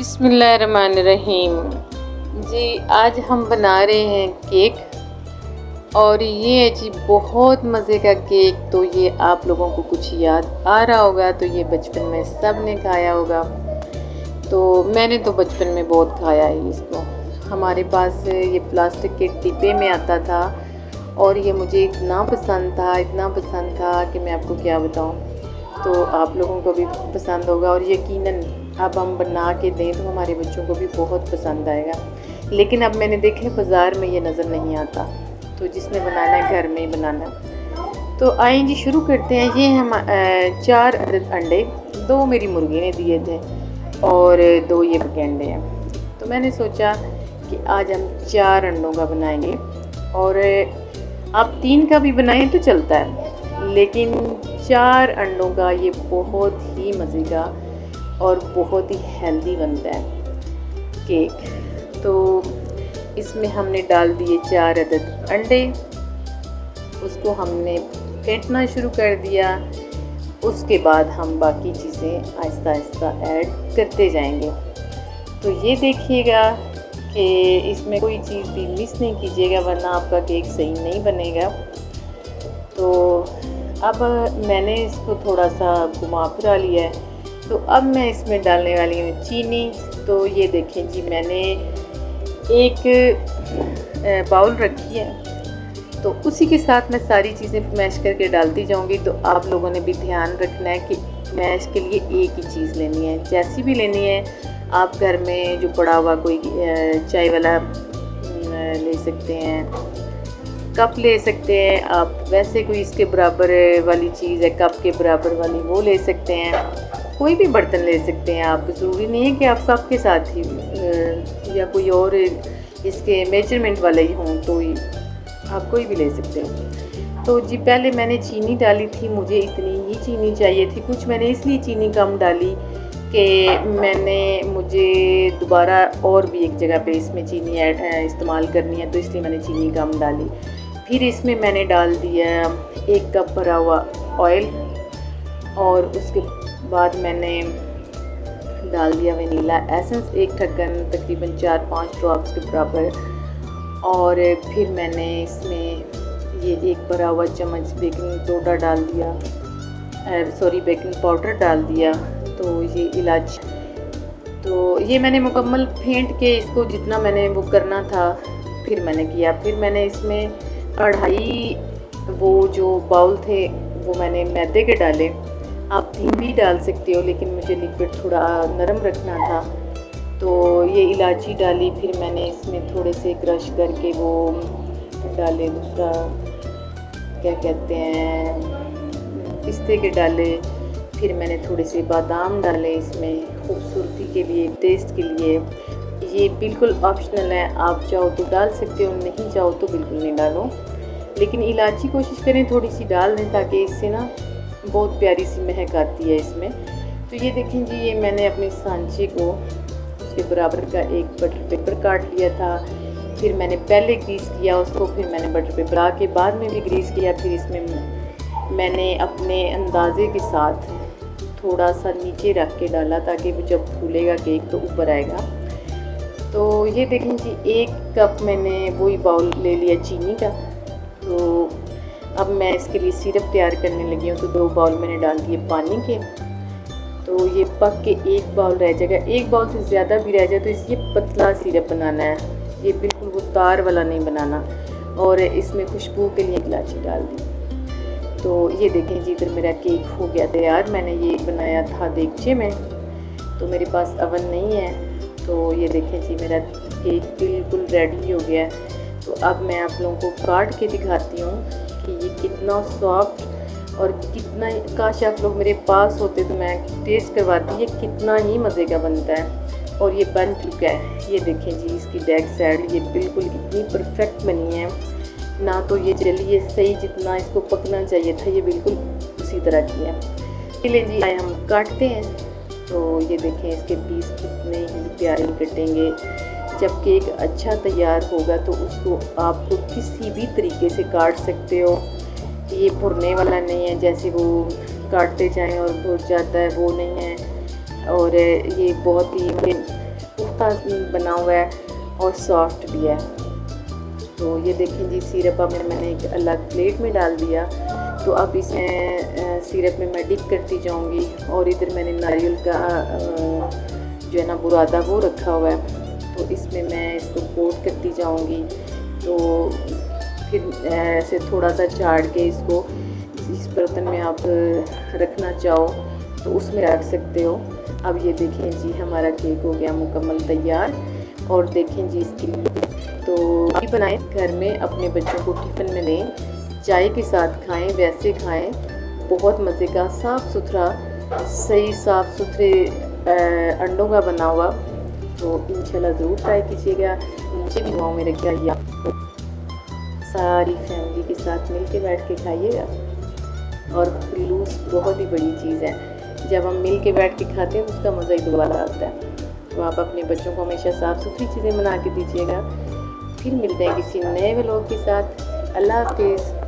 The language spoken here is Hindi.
बिस्मिल्लाहिर्रहमानिर्रहीम। जी, आज हम बना रहे हैं केक और ये है जी बहुत मज़े का केक। तो ये आप लोगों को कुछ याद आ रहा होगा, तो ये बचपन में सब ने खाया होगा। तो मैंने तो बचपन में बहुत खाया है इसको। हमारे पास ये प्लास्टिक के डिब्बे में आता था और ये मुझे इतना पसंद था कि मैं आपको क्या बताऊँ। तो आप लोगों को भी पसंद होगा और यकीनन अब हम बना के दें तो हमारे बच्चों को भी बहुत पसंद आएगा। लेकिन अब मैंने देखे बाज़ार में ये नज़र नहीं आता, तो जिसने बनाना है घर में ही बनाना। तो आइए जी शुरू करते हैं। ये हम 4 अदद अंडे, 2 मेरी मुर्गी ने दिए थे और 2 ये अंडे हैं। तो मैंने सोचा कि आज हम 4 अंडों का बनाएंगे और आप 3 का भी बनाएं तो चलता है, लेकिन 4 अंडों का ये बहुत ही मज़े का और बहुत ही हेल्दी बनता है केक। तो इसमें हमने डाल दिए 4 अदद अंडे, उसको हमने फेंटना शुरू कर दिया। उसके बाद हम बाकी चीज़ें आहिस्ता आहिस्ता ऐड करते जाएंगे। तो ये देखिएगा कि इसमें कोई चीज़ भी मिस नहीं कीजिएगा, वरना आपका केक सही नहीं बनेगा। तो अब मैंने इसको थोड़ा सा घुमा फिरा लिया है। तो अब मैं इसमें डालने वाली हूँ चीनी। तो ये देखें जी, मैंने एक बाउल रखी है, तो उसी के साथ मैं सारी चीज़ें मैश करके डालती जाऊँगी। तो आप लोगों ने भी ध्यान रखना है कि मैश के लिए एक ही चीज़ लेनी है, जैसी भी लेनी है। आप घर में जो पड़ा हुआ कोई चाय वाला ले सकते हैं, कप ले सकते हैं आप, वैसे कोई इसके बराबर वाली चीज़ है कप के बराबर वाली, वो ले सकते हैं। कोई भी बर्तन ले सकते हैं आप, ज़रूरी नहीं है कि आप कप के साथ ही या कोई और इसके मेजरमेंट वाले ही हों, तो ही आप कोई भी ले सकते हैं। तो जी पहले मैंने चीनी डाली थी, मुझे इतनी ही चीनी चाहिए थी। कुछ मैंने इसलिए चीनी कम डाली कि मुझे दोबारा और भी एक जगह पे इसमें चीनी इस्तेमाल करनी है, तो इसलिए मैंने चीनी कम डाली। फिर इसमें मैंने डाल दिया 1 कप भरा हुआ ऑयल और उसके बाद मैंने डाल दिया वनीला एसेंस, 1 ढक्कन तकरीबन 4-5 ड्रॉप्स के बराबर। और फिर मैंने इसमें ये 1 भरा हुआ चम्मच बेकिंग सोडा डाल दिया, बेकिंग पाउडर डाल दिया। तो ये इलायची, तो ये मैंने मुकम्मल फेंट के इसको जितना मैंने वो करना था फिर मैंने किया। फिर मैंने इसमें कढ़ाई, वो जो बाउल थे वो मैंने मैदे के डाले। आप 3 भी डाल सकते हो, लेकिन मुझे लिक्विड थोड़ा नरम रखना था। तो ये इलायची डाली, फिर मैंने इसमें थोड़े से क्रश करके वो डाले, दूसरा क्या कहते हैं, पिस्ते के डाले। फिर मैंने थोड़े से बादाम डाले इसमें खूबसूरती के लिए, टेस्ट के लिए। ये बिल्कुल ऑप्शनल है, आप चाहो तो डाल सकते हो, नहीं चाहो तो बिल्कुल नहीं डालो। लेकिन इलायची कोशिश करें थोड़ी सी डाल दें, ताकि इससे ना बहुत प्यारी सी महक आती है इसमें। तो ये देखें जी, ये मैंने अपने सांचे को उसके बराबर का एक बटर पेपर काट लिया था। फिर मैंने पहले ग्रीस किया उसको, फिर मैंने बटर पेपर आके बाद में भी ग्रीस किया। फिर इसमें मैंने अपने अंदाजे के साथ थोड़ा सा नीचे रख के डाला, ताकि वो जब फूलेगा केक तो ऊपर आएगा। तो ये देखें जी, 1 कप मैंने वही बाउल ले लिया चीनी का। तो अब मैं इसके लिए सिरप तैयार करने लगी हूँ। तो 2 बाउल मैंने डाल दिए पानी के। तो ये पक के 1 बाउल रह जाएगा, 1 बाउल से ज़्यादा भी रह जाए तो इसलिए पतला सिरप बनाना है, ये बिल्कुल वो तार वाला नहीं बनाना। और इसमें खुशबू के लिए इलायची डाल दी। तो ये देखें जी, इधर मेरा केक हो गया तैयार। मैंने ये बनाया था देगचे में, तो मेरे पास अवन नहीं है। तो ये देखें जी, मेरा केक बिल्कुल रेडी हो गया। तो अब मैं आप लोगों को काट के दिखाती हूँ कि ये कितना सॉफ्ट और कितना, काश आप लोग मेरे पास होते तो मैं टेस्ट करवाती, ये कितना ही मज़े का बनता है। और ये बन चुका है, ये देखें जी, इसकी बैक साइड ये बिल्कुल इतनी परफेक्ट बनी है ना। तो ये जलिए सही, जितना इसको पकना चाहिए था ये बिल्कुल उसी तरह की है। चलिए जी, आए हम काटते हैं। तो ये देखें इसके पीस कितने ही प्यारे कटेंगे। जब केक अच्छा तैयार होगा तो उसको आप किसी भी तरीके से काट सकते हो। ये भुरने वाला नहीं है, जैसे वो काटते जाएं और भुर जाता है, वो नहीं है। और ये बहुत ही पुख्ता बना हुआ है और सॉफ्ट भी है। तो ये देखें जी, सिरप अब मैंने एक अलग प्लेट में डाल दिया। तो अब इसमें सिरप में मैं डिप करती जाऊंगी। और इधर मैंने नारियल का जो है ना बुरादा वो रखा हुआ है, तो इसमें मैं इसको कोट करती जाऊंगी। तो फिर ऐसे थोड़ा सा चाड़ के इसको इस बर्तन में आप रखना चाहो तो उसमें रख सकते हो। अब ये देखें जी, हमारा केक हो गया मुकम्मल तैयार। और देखें जी, इसके लिए तो भी बनाएं घर में, अपने बच्चों को टिफ़िन में दें, चाय के साथ खाएं, वैसे खाएं। बहुत मज़े का साफ़ सुथरा, सही साफ़ सुथरे अंडों का बना हुआ। तो इंशाल्लाह ज़रूर ट्राई कीजिएगा। मुझे भी दुआओं में रखिएगा। सारी फैमिली के साथ मिल के बैठ के खाइएगा। और खलूस बहुत ही बड़ी चीज़ है, जब हम मिल के बैठ के खाते हैं तो उसका मज़ा ही दोबारा आता है। तो आप अपने बच्चों को हमेशा साफ़ सुथरी चीज़ें बना के दीजिएगा। फिर मिलते हैं किसी नए व्लॉग के साथ। अल्लाह हाफिज़।